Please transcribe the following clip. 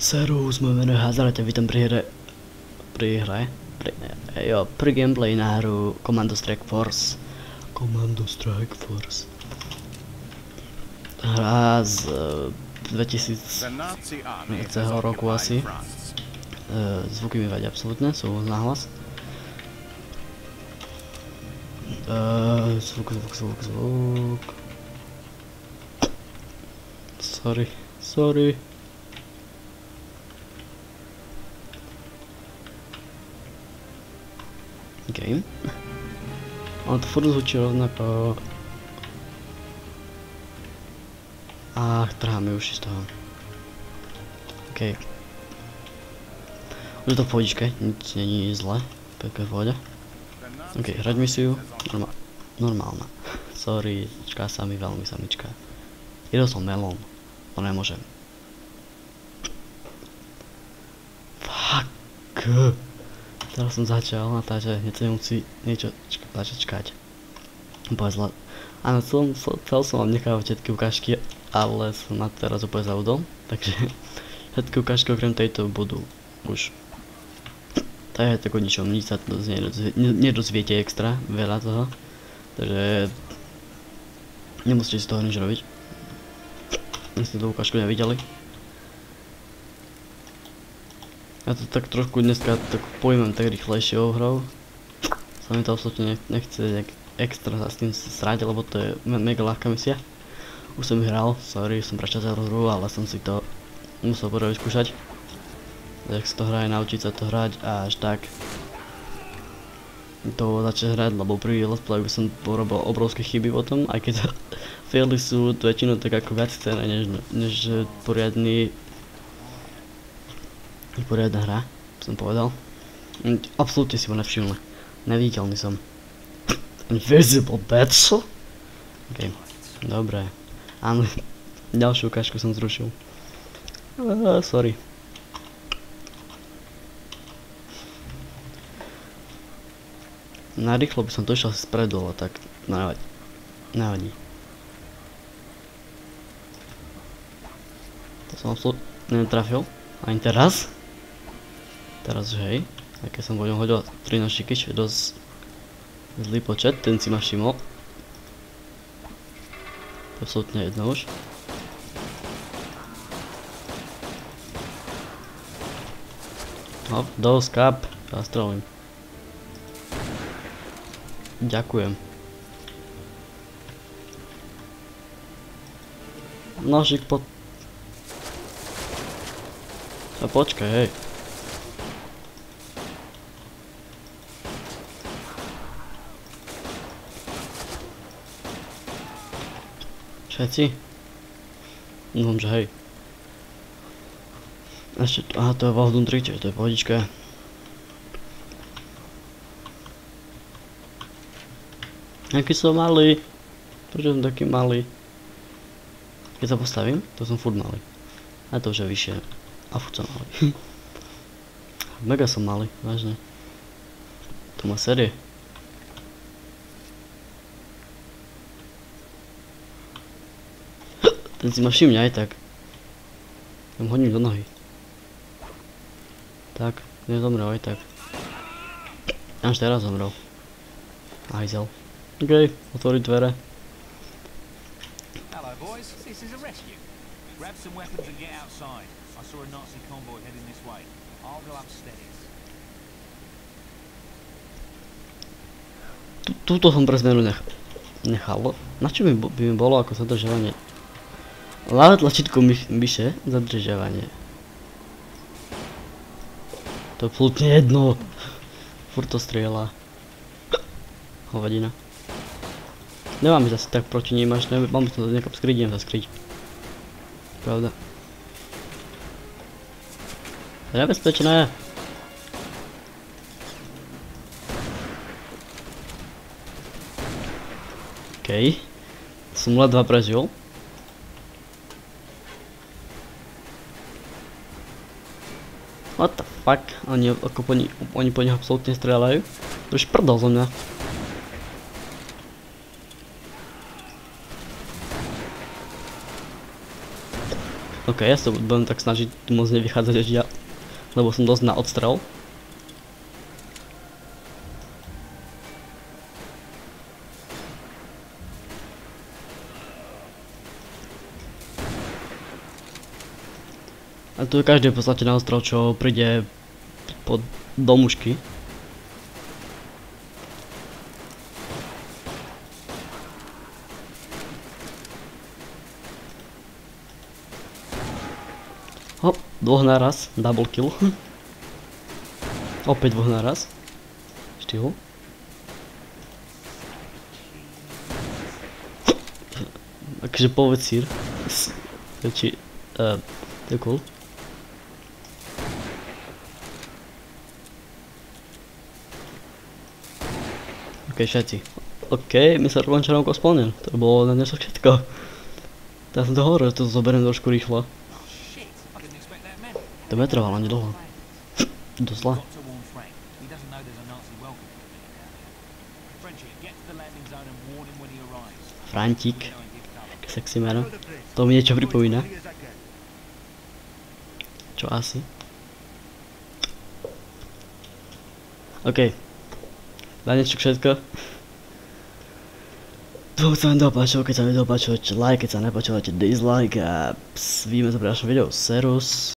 Servus, moje meno je Hazard a ťa vítam pri gameplay na hru Commando Strike Force. Hra z 2000 roku asi. Zvuky mi vadia absolútne, sú nahlas. Zvuk. Sorry. Game. Ale to furt zvučí rovnako. Trhá mi uši z toho. OK. Už je to v pohodičke, nic není zle. Pekne v pohode. OK, hrať misiu. Normálna. Sorry, čká sa mi veľmi samička. Jedol som melón. To nemôžem. Fuck. Teraz som začal natáčať, hneď sa musí niečo začať. Povedla. Áno, chcel som vám nechávať všetky ukážky, ale som na to teraz úplne zaudol. Takže všetky ukážky okrem tejto budú už. To je tako ničom, nič sa nedozviete extra, veľa toho. Takže nemusíte si toho nič robiť. My ste tú ukážku nevideli. Ja to tak trošku dneska tak pojmem tak rýchlejšou hrou. Sa mi to absolútne nechce extra sa s tým srať, lebo to je mega ľahká misia. Už som hral, sorry, som prečasil hru, ale som si to musel poďme vyskúšať. Jak sa to hraje, naučiť sa to hrať a až tak to začať hrať, lebo pri let's playu som porobil obrovské chyby potom, aj keď faily sú väčšinou tak ako viac scéne, než poriadna hra, som povedal. Absolútne si ho nevšimli. Neviditeľný som. Invisible battle? OK, dobré. Áno, ďalšiu ukážku som zrušil. Sorry. Narýchlo by som to išiel spredu, ale tak nevadí. To som absolútne netrafil. Ani teraz. Teraz už hej. A keď som vodom hodil 13 šiky, čo je dosť zlý počet, ten si ma všimol. Absolútne jedno už. Hop, dosť kap. Zastrelím. Ďakujem. Nožík pod... A počkaj, hej. Všetci? Dúfam, že hej. Ešte, aha, to je Valhdun 3, čiže to je pohodička. Aký som malý? Prečo som taký malý? Keď sa postavím, to som furt malý. A to už je vyššie. A furt som malý. Mega som malý, vážne. To má série. Ten si ma všimne aj tak. Ja mu hodím do nohy. Tak, nezomrel aj tak. Až teraz zomrel. Hajzel. OK, otvoriť dvere. Hello boys, this is a rescue. Grab some weapons and get outside. I saw a Nazi convoy heading this way. I'll go upstairs. Túto som pre zmenu nechal. Na čo by mi bolo ako zadržiavanie? Ľavé tlačítko myše, zadržiavanie. To je absolútne jedno. Furt to strieľa. Hovadina. Nemám ísť asi tak proti ním, až mám to niekam skryť, idem sa skryť. Pravda. To je nebezpečné. OK. Som ledva prežil. What the fuck? Oni po nich absolútne strieľajú. To už prdol zo mňa. Ok, ja sa budem tak snažiť moc nevychádzať až ja, lebo som dosť na odstrel. A tu je každý v podstate na ostrov, čo príde pod domušky. Hop, dvoch naraz, double kill. Opäť dvoch naraz. Štýl. Takže povedz sír. Či, to je cool. Ok, všetci. Ok, mi sa rovnčarovko splnil. To bolo na dnes všetko. Ja som to hovoril, že to zoberiem trošku rýchlo. To bude trvalo nedlho. To zle. Frantík. Sexy meno. To mi niečo pripomína. Čo asi? OK. Na niečo všetko. Dúfam, sa vám dopáčilo, keď sa mi dopáčilo, like, keď sa nepáčilo, dislike a vidíme sa pri ďalšom videu. Serus.